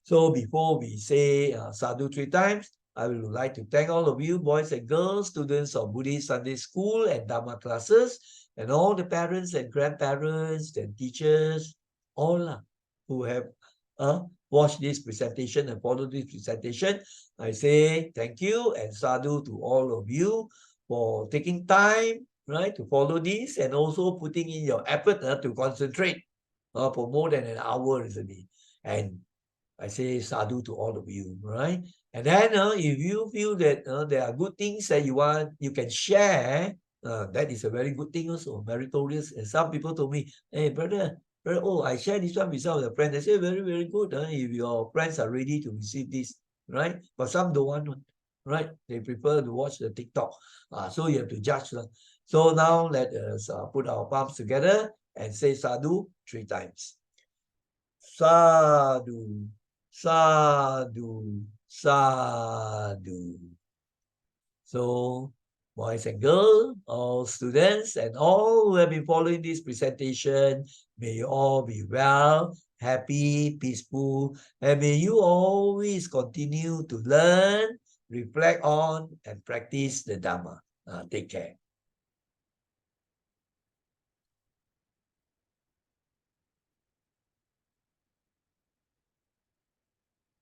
So before we say sadhu 3 times, I would like to thank all of you, boys and girls, students of Buddhist Sunday School and Dharma classes, and all the parents and grandparents and teachers, all who have watch this presentation and follow this presentation. I say thank you and sadhu to all of you for taking time, right, to follow this and also putting in your effort to concentrate for more than an hour, isn't it? And I say sadhu to all of you, right? And then if you feel that there are good things that you can share, that is a very good thing also, meritorious. And some people told me, hey, brother, I share this one with some of the friends. I say, very, very good. If your friends are ready to receive this, right? But some don't want, right? They prefer to watch the TikTok. So you have to judge. So now let us put our palms together and say sadhu 3 times. Sadhu, sadhu, sadhu. So, boys and girls, all students, and all who have been following this presentation, may you all be well, happy, peaceful, and may you always continue to learn, reflect on, and practice the Dhamma. Take care.